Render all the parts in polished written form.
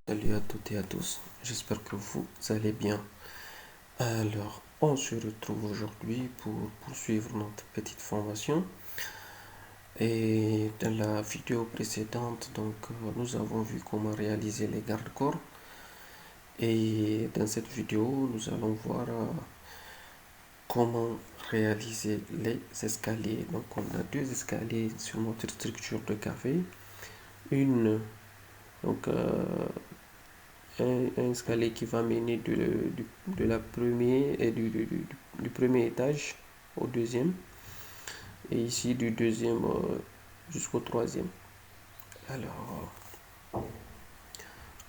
Salut à toutes et à tous, j'espère que vous allez bien. Alors, on se retrouve aujourd'hui pour poursuivre notre petite formation. Et dans la vidéo précédente, nous avons vu comment réaliser les garde-corps. Et dans cette vidéo, nous allons voir comment réaliser les escaliers. Donc, on a deux escaliers sur notre structure de café. Une, donc, un escalier qui va mener de la première et du premier étage au deuxième, et ici du deuxième jusqu'au troisième. Alors,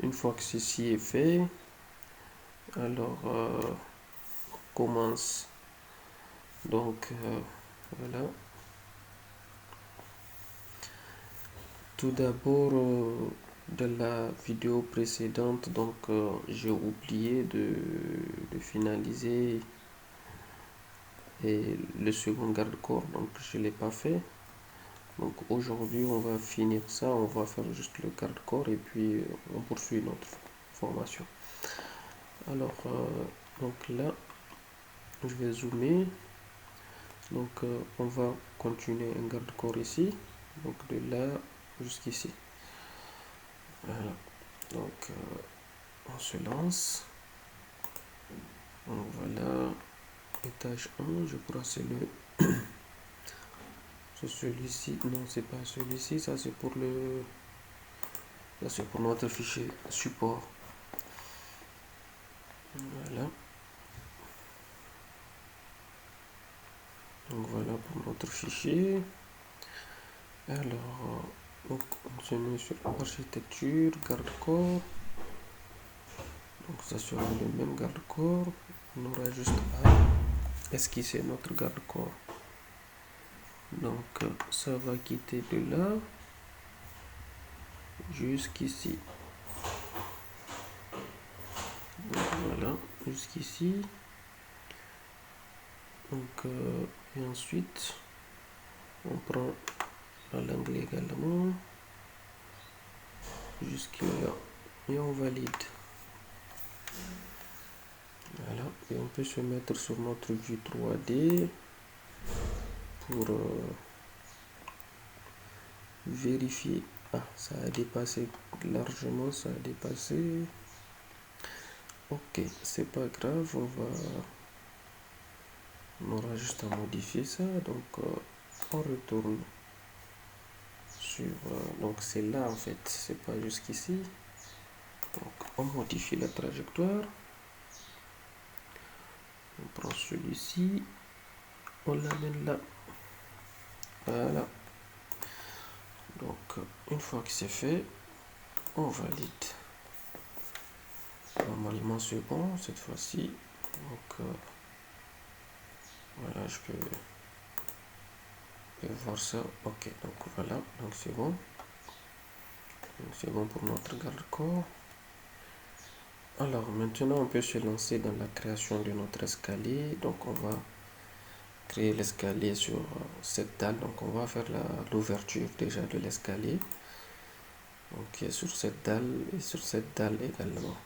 une fois que ceci est fait, alors on commence. Donc voilà. Tout d'abord, de la vidéo précédente, j'ai oublié de finaliser et le second garde-corps, donc je ne l'ai pas fait. Donc aujourd'hui, on va finir ça, on va faire juste le garde-corps et puis on poursuit notre formation. Alors, donc là, je vais zoomer. Donc, on va continuer un garde-corps ici, donc de là jusqu'ici. Voilà. Donc, on se lance. Donc voilà, étage 1, je crois que c'est c'est celui-ci. Non, c'est pas celui-ci, ça c'est pour notre fichier support. Voilà. Donc voilà pour notre fichier. Alors, on se met sur architecture, garde-corps. Donc ça sera le même garde-corps. On aura juste à esquisser notre garde-corps. Donc ça va quitter de là jusqu'ici. Donc voilà, jusqu'ici. Donc et ensuite on prend l'angle également jusque là et on valide. Voilà, et on peut se mettre sur notre vue 3D pour vérifier. Ah, ça a dépassé largement, ça a dépassé. Ok, c'est pas grave, on aura juste à modifier ça. Donc on retourne sur donc c'est là en fait, c'est pas jusqu'ici. Donc on modifie la trajectoire. On prend celui-ci, on l'amène là. Voilà. Donc une fois que c'est fait, on valide. Normalement c'est bon cette fois-ci. Donc voilà, je peux voir ça. Ok, donc voilà, donc c'est bon. Donc c'est bon pour notre garde-corps. Alors maintenant on peut se lancer dans la création de notre escalier. Donc on va créer l'escalier sur cette dalle. Donc on va faire l'ouverture déjà de l'escalier. Donc sur cette dalle et sur cette dalle également.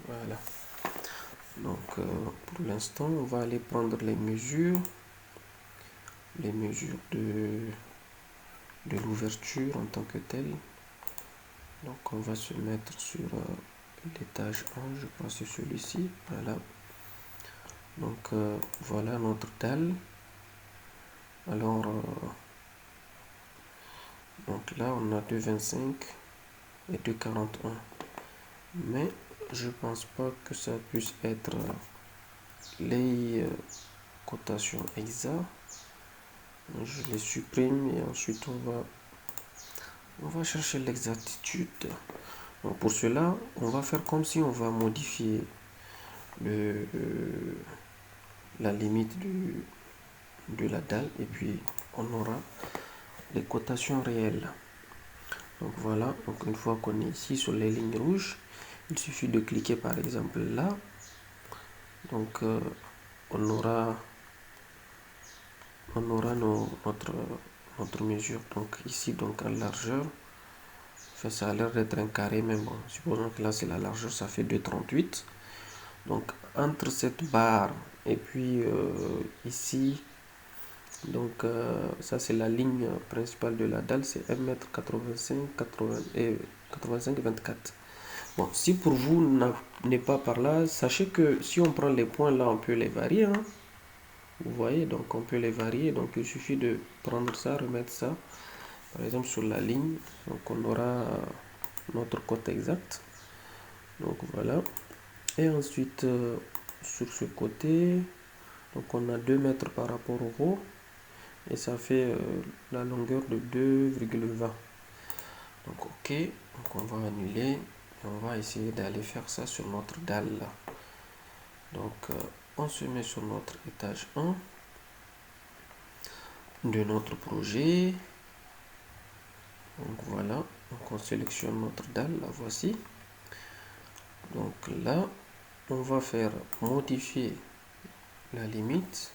Voilà. Donc pour l'instant on va aller prendre les mesures de l'ouverture en tant que telle. Donc on va se mettre sur l'étage 1, je crois que c'est celui-ci. Voilà. Donc voilà notre dalle. Alors donc là on a 2,25 et 2,41. Mais je pense pas que ça puisse être les cotations exactes. Je les supprime et ensuite on va chercher l'exactitude. Donc pour cela, on va faire comme si on va modifier la limite de la dalle et puis on aura les cotations réelles. Donc voilà, donc une fois qu'on est ici sur les lignes rouges, il suffit de cliquer par exemple là. Donc on aura notre mesure. Donc ici, donc en largeur, Enfin, ça a l'air d'être un carré, mais bon, supposons que là c'est la largeur, ça fait 2,38. Donc entre cette barre et puis ici, donc ça c'est la ligne principale de la dalle, c'est 1,85 m et 85,24. Bon, si pour vous n'est pas par là, sachez que si on prend les points là, on peut les varier, hein. Vous voyez, donc on peut les varier. Donc il suffit de prendre ça, remettre ça, par exemple sur la ligne. Donc on aura notre cote exacte. Donc voilà. Et ensuite sur ce côté, donc on a 2 mètres par rapport au haut. Et ça fait la longueur de 2,20. Donc ok, donc on va annuler. Et on va essayer d'aller faire ça sur notre dalle là. Donc on se met sur notre étage 1 de notre projet. Donc voilà, donc on sélectionne notre dalle, la voici. Donc là, on va faire modifier la limite.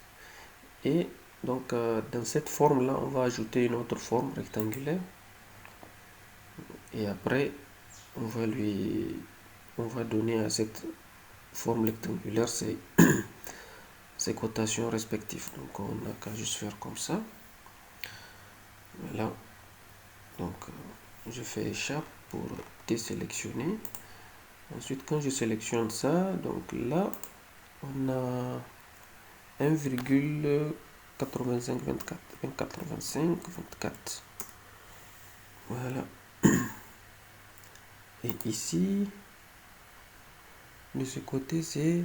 Et donc dans cette forme là, on va ajouter une autre forme rectangulaire. Et après, on va donner à cette forme rectangulaire ses cotations respectives. Donc on n'a qu'à juste faire comme ça. Voilà. Donc je fais échappe pour désélectionner. Ensuite, quand je sélectionne ça, donc là, on a 1,8524. 1,8524. Voilà. Et ici, de ce côté, c'est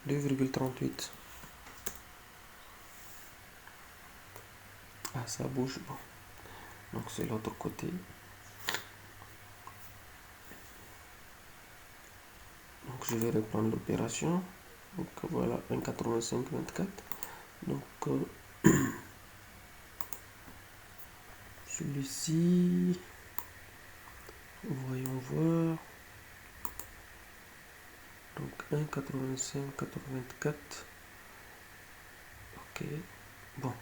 2,38. Ah, ça bouge. Bon. Donc c'est l'autre côté. Donc je vais reprendre l'opération. Donc voilà, 1,8524. Donc celui-ci, voyons voir. Donc 1,8584. Ok. Bon.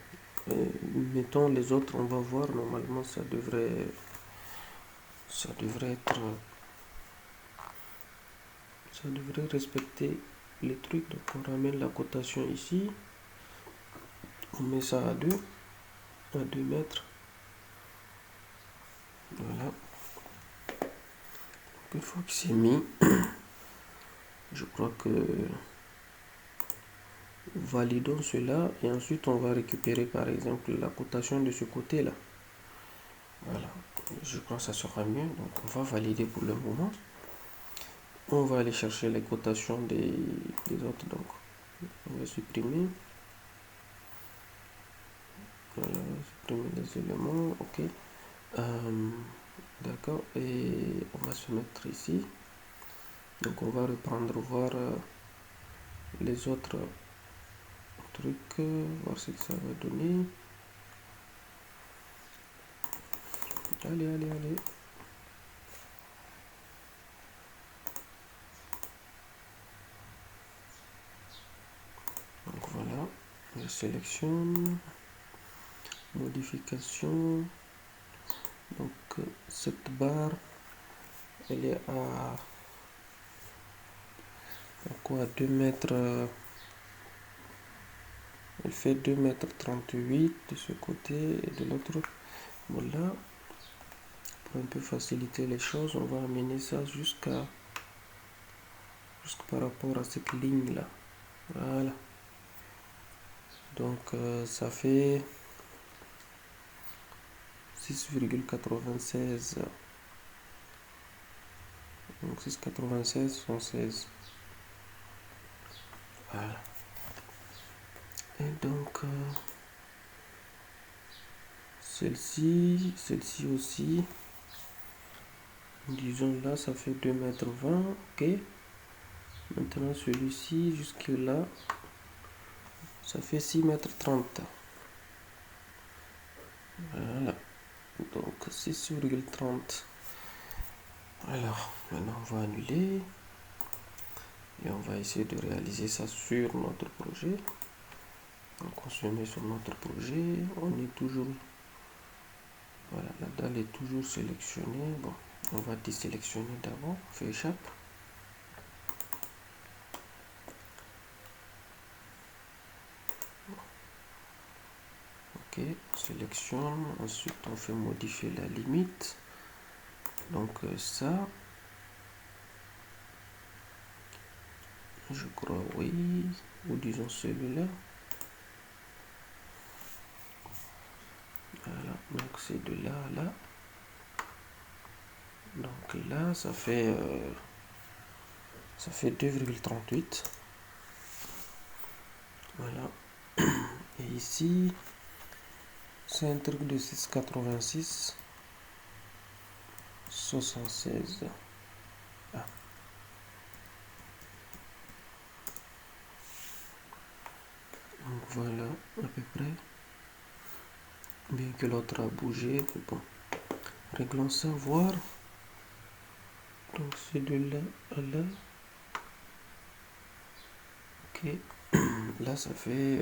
Mettons les autres, on va voir. Normalement, ça devrait être. Ça devrait respecter les trucs. Donc on ramène la cotation ici. On met ça à 2 mètres. Voilà. Une fois que c'est mis, je crois que validons cela et ensuite on va récupérer par exemple la cotation de ce côté là. Voilà, je crois que ça sera mieux. Donc on va valider pour le moment. On va aller chercher les cotations des autres. Donc on va supprimer. Voilà, supprimer les éléments. Ok. D'accord. Et on va se mettre ici. Donc on va reprendre voir les autres trucs, voir ce que ça va donner. Allez. Donc voilà, je sélectionne, modification. Donc cette barre, elle est à quoi, 2 mètres. Elle fait 2,38 m de ce côté et de l'autre. Voilà. Pour un peu faciliter les choses, on va amener ça jusqu'à par rapport à cette ligne là. Voilà. Donc ça fait 6,96. Donc 6,96 sont 16. Voilà. Et donc celle-ci aussi. Disons là, ça fait 2,20 m. Ok. Maintenant celui-ci jusque là, ça fait 6,30 m. Voilà. Donc 6,30. Alors maintenant on va annuler et on va essayer de réaliser ça sur notre projet. Donc on se met sur notre projet, on est toujours, voilà, la dalle est toujours sélectionnée. Bon, On va désélectionner d'abord, on fait échappe. Ok, on sélectionne, ensuite on fait modifier la limite. Donc ça, je crois oui, ou disons celui-là. Voilà, donc c'est de là à là. Donc là, ça fait 2,38. Voilà. Et ici, c'est un truc de 6,86. 76. Ah. Donc voilà, à peu près. Bien que l'autre a bougé, mais bon. Réglons ça, voir. Donc c'est de là à là. Ok. Là, ça fait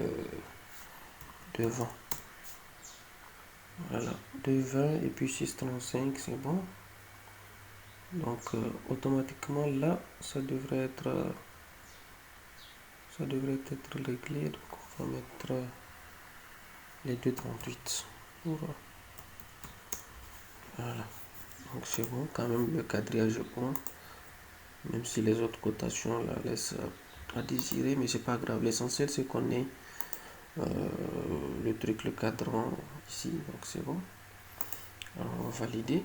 2,20. Voilà, 2,20 et puis 6,35, c'est bon. Donc automatiquement là, ça devrait être réglé. Donc on va mettre les 2,38. Voilà. Donc c'est bon, quand même le quadrillage est bon. Même si les autres cotations la laissent à désirer, mais c'est pas grave. L'essentiel c'est qu'on ait le truc, le cadran ici, donc c'est bon. Alors on va valider.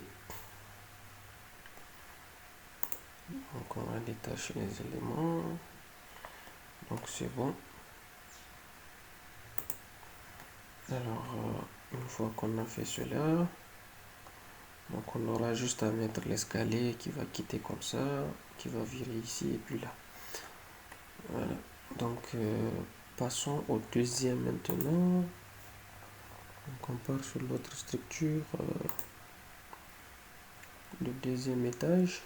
Donc on va détacher les éléments. Donc c'est bon. Alors une fois qu'on a fait cela, donc on aura juste à mettre l'escalier qui va quitter comme ça, qui va virer ici et puis là. Voilà. Donc passons au deuxième maintenant. Donc on part sur l'autre structure, le deuxième étage.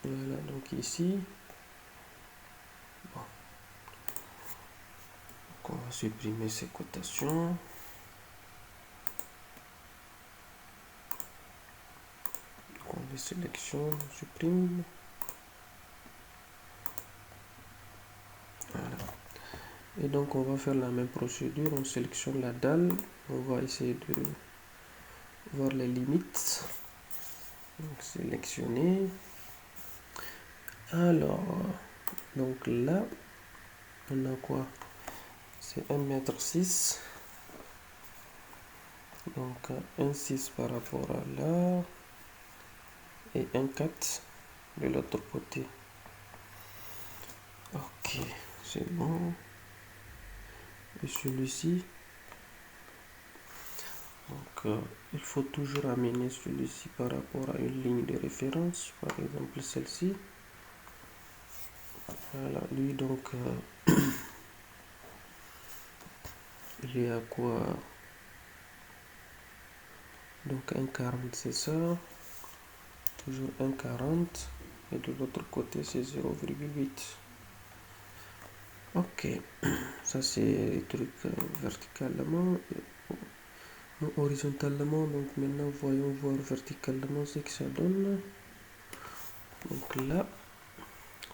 Voilà, donc ici. Bon. Donc on va supprimer ces cotations. Donc on les sélectionne, on supprime. Voilà. Et donc on va faire la même procédure, on sélectionne la dalle, on va essayer de voir les limites. Donc sélectionner. Alors, donc là, on a quoi? C'est 1,6 m. Donc 1,6 par rapport à là. Et 1,4 de l'autre côté. Ok, c'est bon. Et celui-ci. Donc il faut toujours amener celui-ci par rapport à une ligne de référence. Par exemple celle-ci. Voilà, lui donc il est à quoi? Donc 1,40 c'est ça. Toujours 1,40. Et de l'autre côté c'est 0,8. Ok, ça c'est les trucs verticalement. Horizontalement, donc maintenant voyons voir verticalement ce que ça donne. Donc là,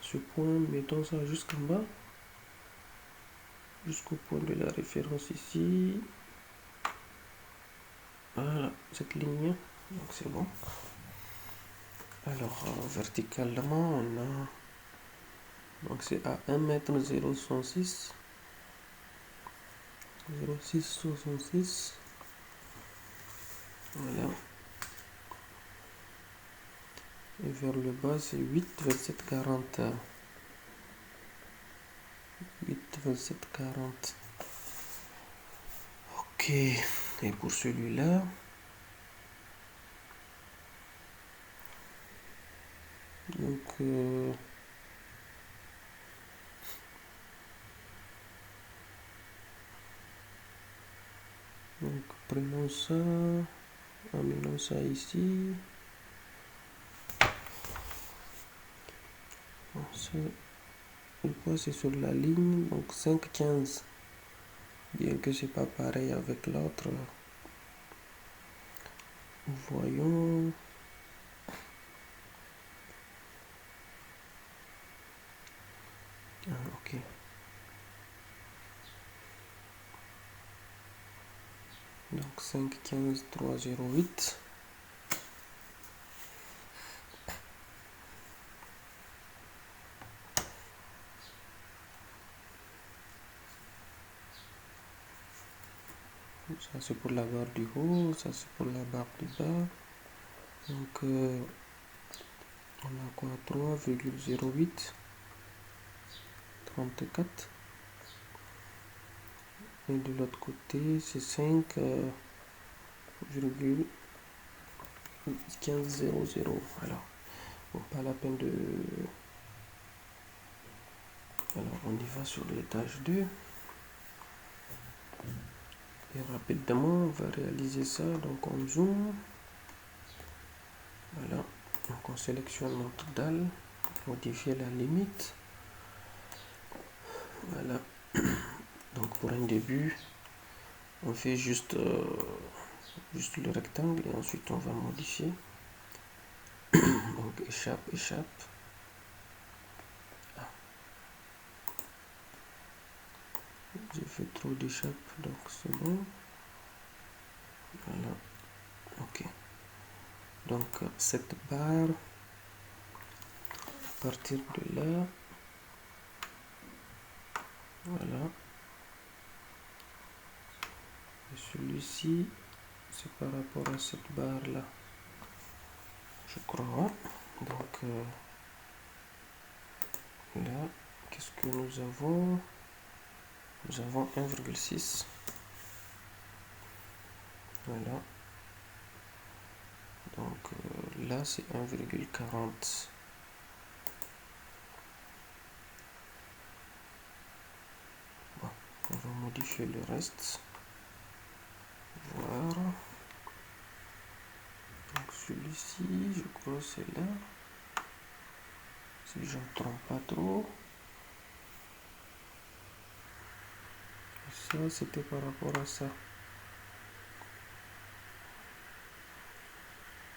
ce point, mettons ça jusqu'en bas, jusqu'au point de la référence ici. Voilà, cette ligne, donc c'est bon. Alors verticalement, on a, donc c'est à 1,066 m, 0,666. Voilà. Et vers le bas, c'est 8,2740. 8,2740. Ok. Et pour celui-là, donc prenons ça, amenons ça ici. Le poids c'est sur la ligne, donc 5,15. Bien que c'est pas pareil avec l'autre. Voyons. Ok. Donc 5, 15, 3, 0, 8. Ça c'est pour la barre du haut, ça c'est pour la barre du bas. Donc on a quoi? 3,08, 34. Et de l'autre côté c'est 5,1500. Alors, bon, pas la peine de... Alors on y va sur l'étage 2. Et rapidement on va réaliser ça. Donc on zoome. Voilà. Donc on sélectionne notre dalle, modifier la limite. Voilà. Donc pour un début, on fait juste le rectangle et ensuite on va modifier. Donc échappe. Ah. J'ai fait trop d'échappe, donc c'est bon. Voilà. Ok. Donc cette barre, à partir de là, voilà. Et celui-ci, c'est par rapport à cette barre là, je crois. Donc là, qu'est-ce que nous avons? Nous avons 1,6. Voilà. Donc là, c'est 1,40. Bon, on va modifier le reste. Voir. Donc celui-ci, je crois c'est là. Si je ne me trompe pas trop. Ça, c'était par rapport à ça.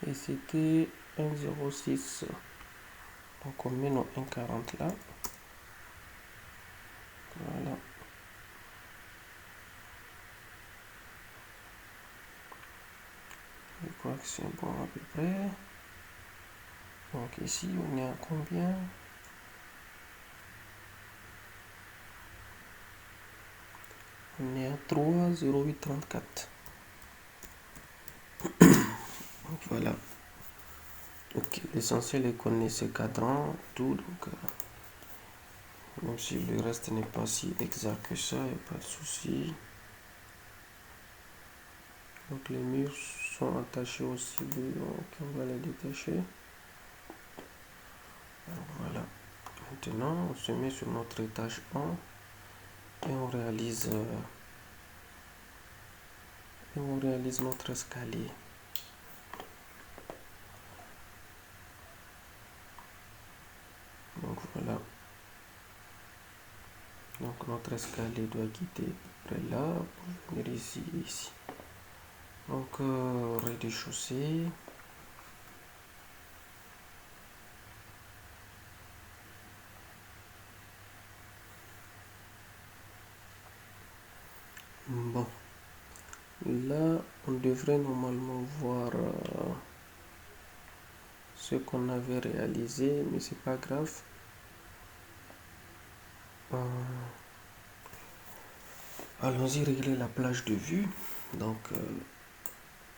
Et c'était 1,06. Donc on met nos 1,40 là. Voilà. Je crois que c'est bon à peu près. Donc ici, on est à combien? On est à 3,0834. Donc voilà. Ok, l'essentiel est qu'on ait ces cadrans, tout. Donc, même si le reste n'est pas si exact que ça, il n'y a pas de souci. Donc les murs sont attachés aussi, donc on va les détacher. Alors, voilà. Maintenant, on se met sur notre étage 1 et on réalise notre escalier. Donc voilà. Donc notre escalier doit quitter près là pour venir ici. Donc rez-de-chaussée. Bon, là on devrait normalement voir ce qu'on avait réalisé, mais c'est pas grave. Allons-y régler la plage de vue. Donc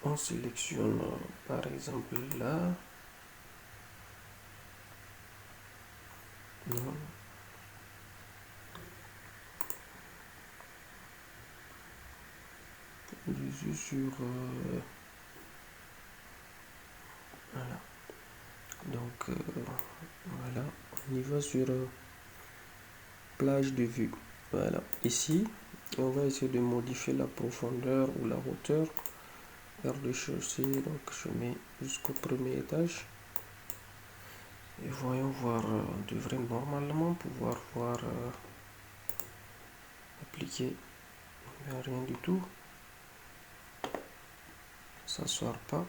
on sélectionne par exemple là. Non. Dessus sur voilà. Donc voilà, on y va sur plage de vue. Voilà, ici on va essayer de modifier la profondeur ou la hauteur. Rez-de-chaussée, donc je mets jusqu'au premier étage. Et voyons voir, on devrait normalement pouvoir voir appliquer, mais rien du tout. Ça ne sort pas.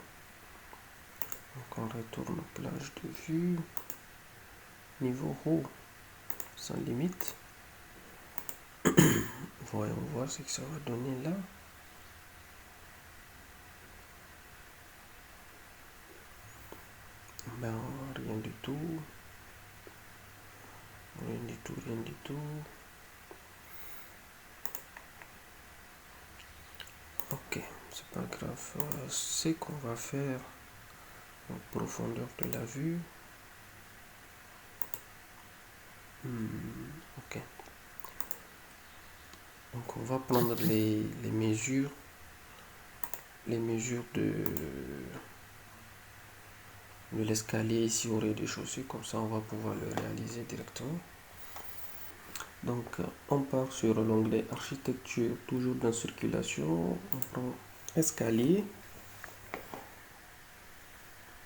Donc on retourne plage de vue. Niveau haut, sans limite. Voyons voir ce que ça va donner là. Ben, rien du tout. Rien du tout, rien du tout. Ok, c'est pas grave. Ce qu'on va faire en profondeur de la vue. Ok. Donc on va prendre les mesures de l'escalier ici au rez-de-chaussée, comme ça on va pouvoir le réaliser directement. Donc on part sur l'onglet architecture, toujours dans circulation, on prend escalier.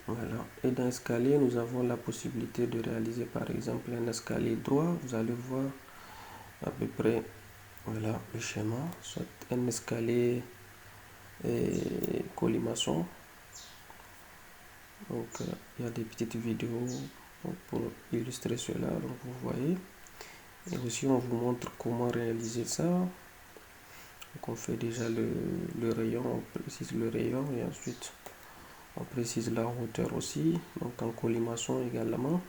Voilà, et dans escalier nous avons la possibilité de réaliser par exemple un escalier droit. Vous allez voir à peu près, voilà, le schéma, soit un escalier et colimaçon. Donc il y a des petites vidéos pour illustrer cela, donc vous voyez. Et aussi on vous montre comment réaliser ça. Donc on fait déjà le rayon, on précise le rayon et ensuite on précise la hauteur aussi, donc en colimaçon également.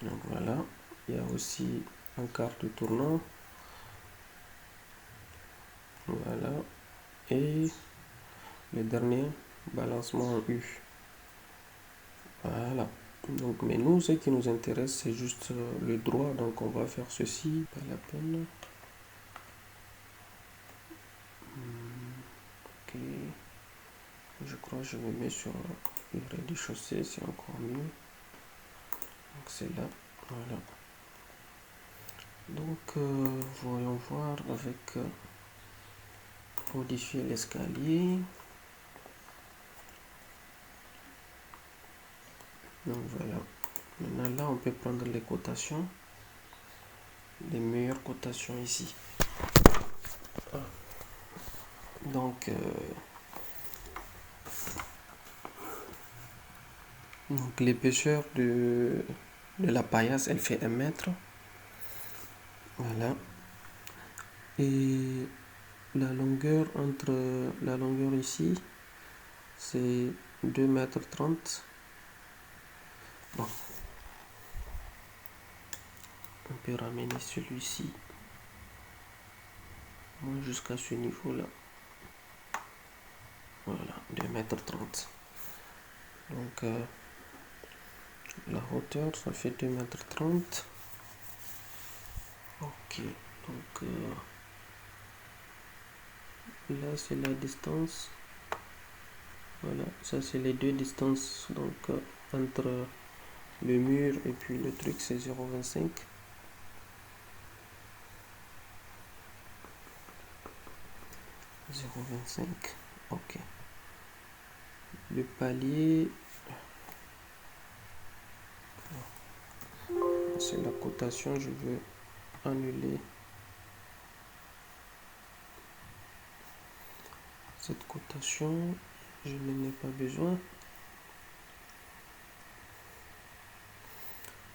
Donc voilà, il y a aussi un quart de tournant. Voilà, et le dernier balancement en U. Voilà. Donc, mais nous, ce qui nous intéresse, c'est juste le droit. Donc, on va faire ceci. Pas la peine. Ok. Je crois que je me mets sur le rez-de-chaussée. C'est encore mieux. Donc, c'est là. Voilà. Donc, voyons voir avec modifier l'escalier. Donc, voilà. Maintenant, là, on peut prendre les cotations. Les meilleures cotations ici. Donc, l'épaisseur de la paillasse, elle fait 1 mètre. Voilà. Et la longueur ici, c'est 2,30 m. Bon. On peut ramener celui-ci jusqu'à ce niveau-là. Voilà, 2,30 m. Donc, la hauteur, ça fait 2,30 m. Ok, donc là, c'est la distance. Voilà, ça, c'est les deux distances. Donc, entre le mur et puis le truc, c'est 0,25. 0,25. Ok. Le palier, c'est la cotation. Je veux annuler cette cotation. Je n'en ai pas besoin.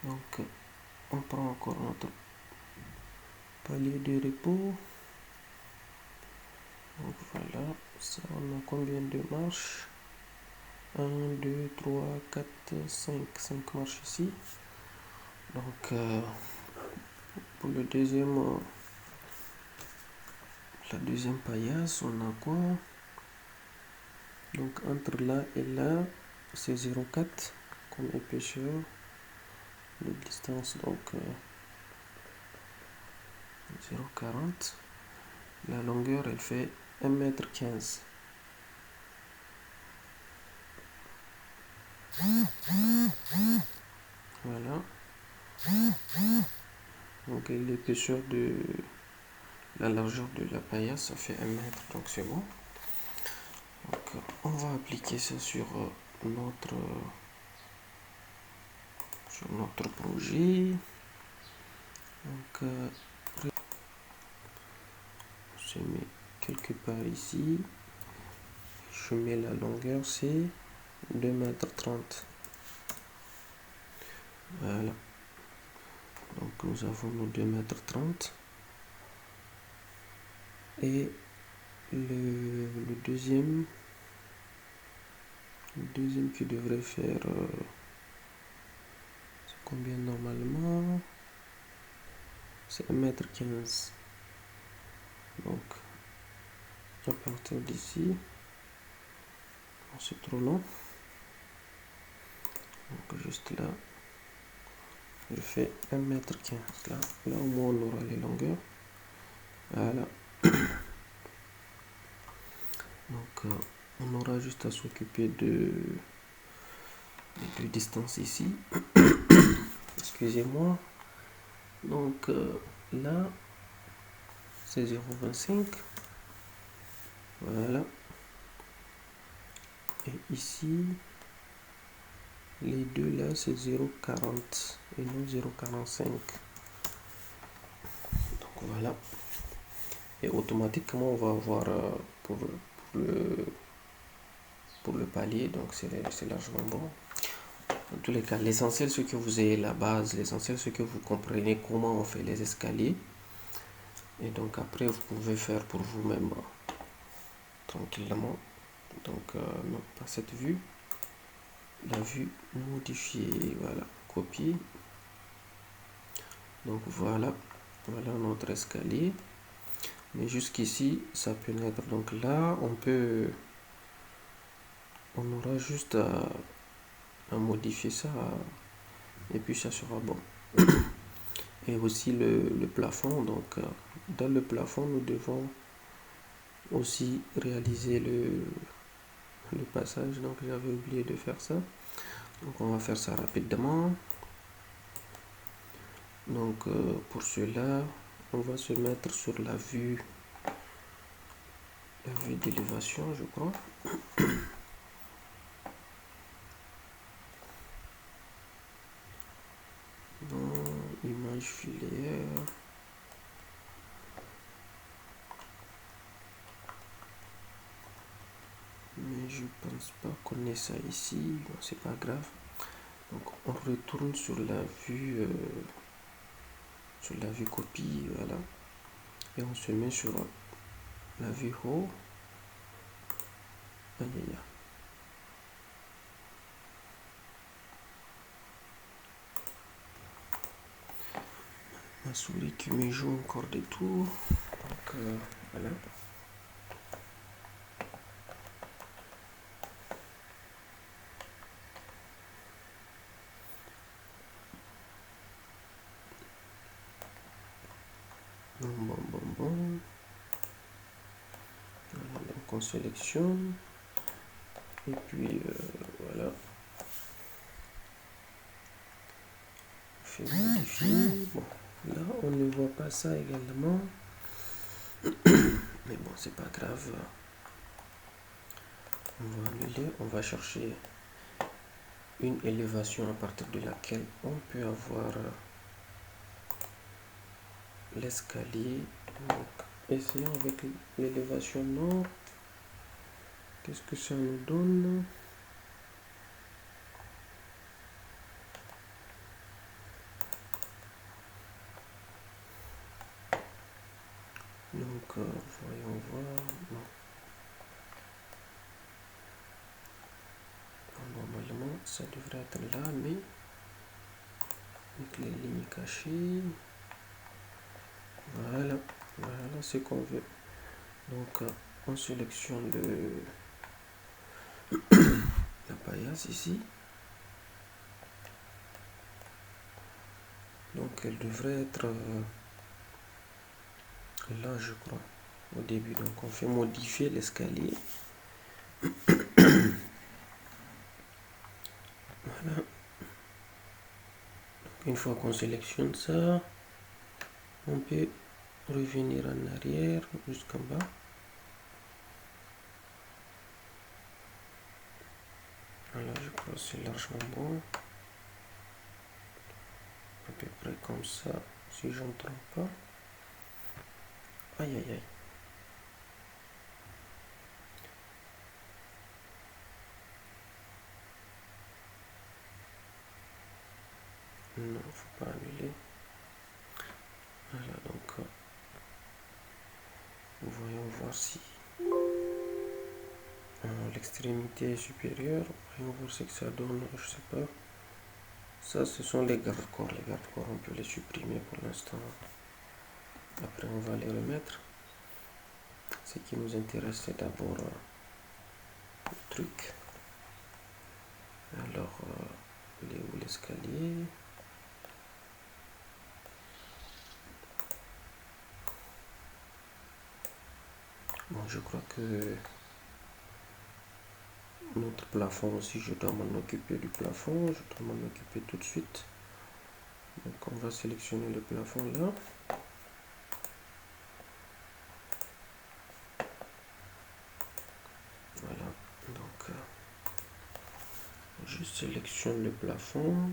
Donc, on prend encore notre palier de repos. Donc voilà, ça on a combien de marches? 1, 2, 3, 4, 5 marches ici. Donc pour la deuxième paillasse, on a quoi? Donc entre là et là, c'est 0,4 comme épaisseur de distance, donc 0,40. La longueur, elle fait 1,15 m. Voilà. Donc l'épaisseur de la largeur de la paillasse, ça fait 1 mètre, donc c'est bon. Donc on va appliquer ça sur notre projet. Donc je mets quelque part ici. Je mets la longueur, c'est 2,30 m. Voilà. Donc nous avons nos 2,30 m. Et le deuxième qui devrait faire c'est combien normalement? C'est 1,15 m. Donc à partir d'ici, c'est trop long. Donc juste là, je fais 1,15 m. Là au moins on aura les longueurs. Voilà. Donc on aura juste à s'occuper de distance ici. Excusez-moi. Donc là c'est 0,25. Voilà. Et ici les deux là c'est 0,40 et non 0,45. Donc voilà. Et automatiquement on va avoir pour le palier, donc c'est largement bon. En tous les cas, l'essentiel c'est que vous ayez la base, l'essentiel c'est que vous compreniez comment on fait les escaliers. Et donc après vous pouvez faire pour vous-même tranquillement. Donc non, pas cette vue, la vue modifiée, voilà, copier. Donc voilà notre escalier. Mais jusqu'ici ça peut naître. Donc là on aura juste à modifier ça et puis ça sera bon. Et aussi le plafond. Donc dans le plafond nous devons aussi réaliser le passage. Donc j'avais oublié de faire ça. Donc on va faire ça rapidement. Donc pour cela on va se mettre sur la vue d'élévation, je crois. Dans image filière, mais je pense pas qu'on ait ça ici. Bon, c'est pas grave. Donc on retourne sur la vue copie, voilà, et on se met sur la vue haut. Aïe, aïe, aïe. Ma souris qui me joue encore des tours. Donc voilà. Bon. Voilà, donc on sélectionne. Et puis voilà. On fait modifier. Bon, là on ne voit pas ça également. Mais bon, c'est pas grave. On va annuler. On va chercher une élévation à partir de laquelle on peut avoir l'escalier. Donc essayons avec l'élévation nord. Qu'est-ce que ça nous donne? Donc voyons voir. Non. Normalement ça devrait être là, mais avec les lignes cachées. Voilà ce qu'on veut. Donc on sélectionne la paillasse ici. Donc elle devrait être là, je crois, au début. Donc on fait modifier l'escalier. Voilà. Une fois qu'on sélectionne ça, on peut revenir en arrière jusqu'en bas. Voilà, je crois que c'est largement bon. À peu près comme ça, si je ne me trompe pas. Aïe, aïe, aïe. Non, faut pas annuler. Voilà, donc voyons voir si l'extrémité supérieure, voyons voir ce que ça donne, je sais pas. Ça, ce sont les garde-corps. Les garde-corps, on peut les supprimer pour l'instant. Après, on va les remettre. Ce qui nous intéresse, c'est d'abord le truc. Alors, il est où l'escalier? Bon, je crois que notre plafond aussi, je dois m'en occuper du plafond. Je dois m'en occuper tout de suite. Donc, on va sélectionner le plafond là. Voilà. Donc, je sélectionne le plafond.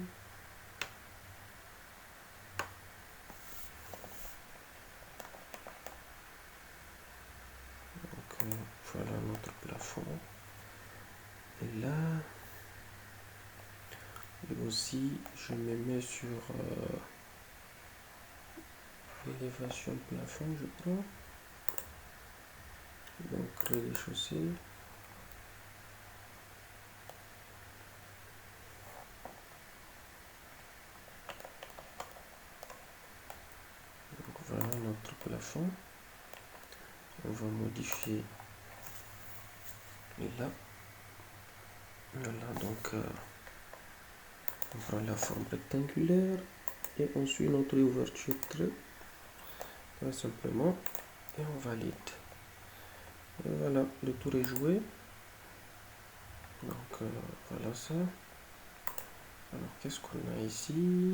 Donc, voilà notre plafond. Et là, et aussi, je me mets sur l'élévation plafond, je crois. Donc, créer les chaussées. Donc, voilà notre plafond. On va modifier là. Voilà, donc on prend la forme rectangulaire et on suit notre ouverture très simplement et on valide. Et voilà, le tour est joué. Donc voilà ça. Alors qu'est-ce qu'on a ici?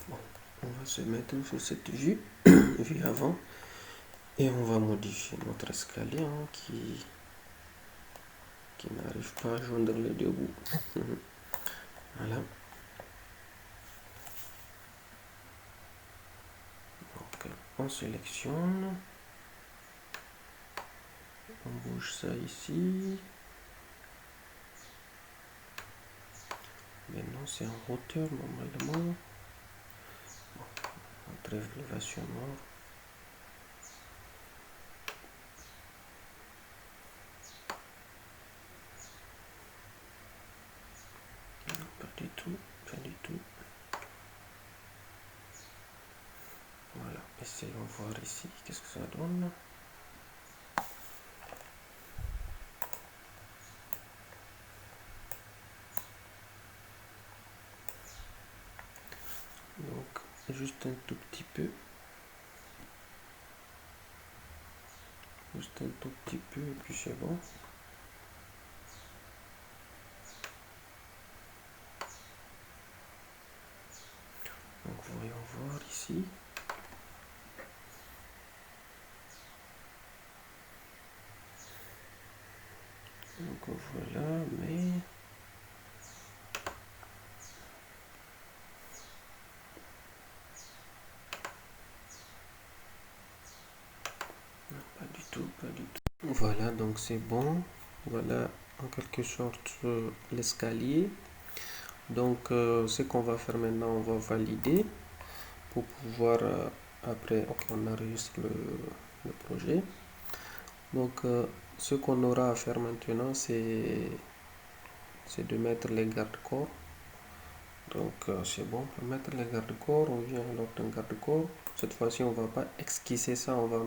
Bon, on va se mettre sur cette vue, vue avant, et on va modifier notre escalier qui n'arrive pas à joindre les deux bouts. Voilà. Donc on sélectionne. On bouge ça ici. Maintenant c'est en hauteur normalement. Bon, on trêve l'élévation nord. Pas du tout, pas du tout. Voilà, essayons de voir ici qu'est-ce que ça donne. Donc juste un tout petit peu. Juste un tout petit peu et puis c'est bon. Donc voyons voir ici. Donc voilà, mais non, pas du tout, pas du tout. Voilà, donc c'est bon. Voilà en quelque sorte l'escalier. Donc ce qu'on va faire maintenant, on va valider pour pouvoir après, ok, on enregistre le projet. Donc ce qu'on aura à faire maintenant, c'est de mettre les garde-corps. Donc c'est bon, pour mettre les garde-corps, on vient alors d'un garde-corps. Cette fois-ci, on va pas esquisser ça, on va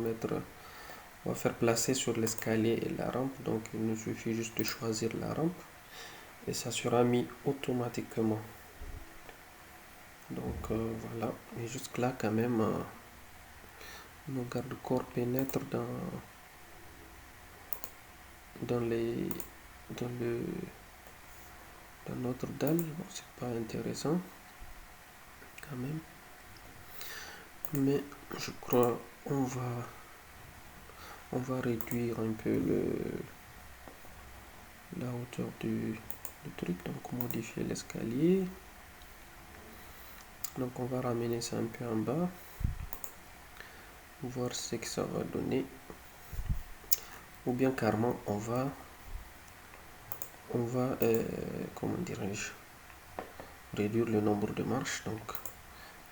faire placer sur l'escalier et la rampe. Donc il nous suffit juste de choisir la rampe et ça sera mis automatiquement. Donc voilà, et jusque là quand même, nos garde-corps pénètrent dans les dans le dans notre dalle. Bon, c'est pas intéressant quand même, mais je crois on va réduire un peu la hauteur du truc, donc modifier l'escalier. Donc on va ramener ça un peu en bas, voir ce que ça va donner, ou bien carrément on va on va, comment dirais-je, réduire le nombre de marches, donc,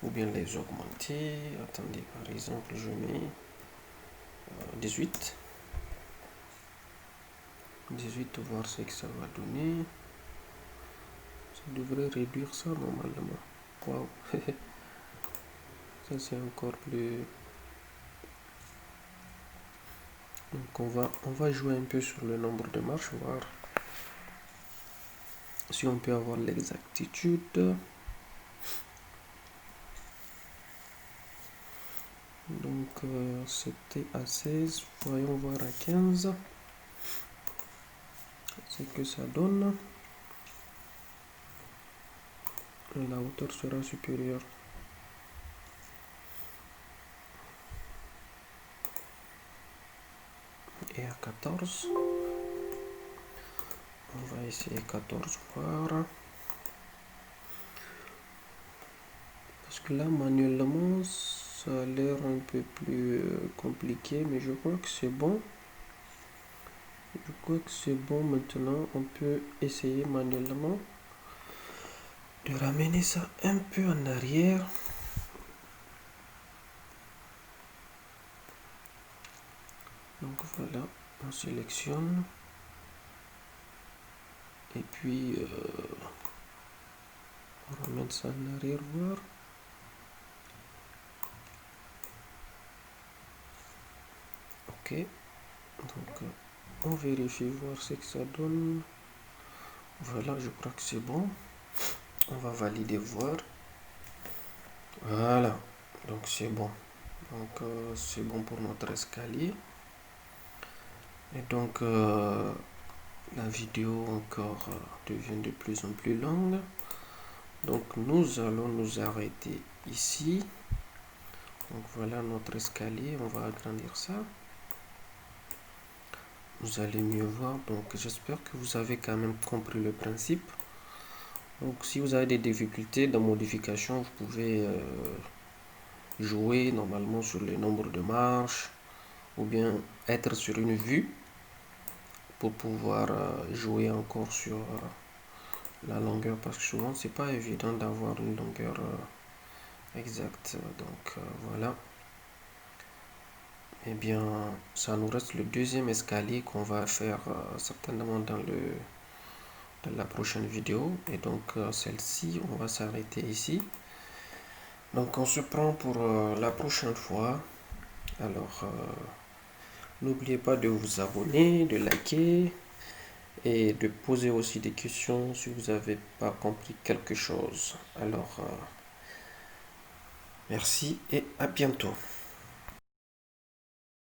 ou bien les augmenter. Attendez, par exemple, je mets 18. 18, voir ce que ça va donner. Ça devrait réduire ça normalement. Waouh. Ça c'est encore plus. Donc on va jouer un peu sur le nombre de marches, voir si on peut avoir l'exactitude. Donc c'était à 16, voyons voir à 15 ce que ça donne. La hauteur sera supérieure. Et à 14, on va essayer 14 voir. Parce que là manuellement ça a l'air un peu plus compliqué, mais je crois que c'est bon. Je crois que c'est bon maintenant. On peut essayer manuellement de ramener ça un peu en arrière. Donc voilà, on sélectionne. Et puis on ramène ça en arrière voir. Ok. Donc on vérifie voir ce que ça donne. Voilà, je crois que c'est bon. On va valider voir. Voilà, donc c'est bon. Donc c'est bon pour notre escalier. Et donc la vidéo encore devient de plus en plus longue. Donc nous allons nous arrêter ici. Donc voilà notre escalier. On va agrandir ça. Vous allez mieux voir. Donc j'espère que vous avez quand même compris le principe. Donc si vous avez des difficultés de modification, vous pouvez jouer normalement sur le nombre de marches ou bien être sur une vue pour pouvoir jouer encore sur la longueur, parce que souvent c'est pas évident d'avoir une longueur exacte. Donc voilà. Et bien ça nous reste le deuxième escalier qu'on va faire certainement dans la prochaine vidéo. Et donc celle-ci, on va s'arrêter ici. Donc on se prend pour la prochaine fois. Alors n'oubliez pas de vous abonner, de liker et de poser aussi des questions si vous n'avez pas compris quelque chose. Alors merci et à bientôt.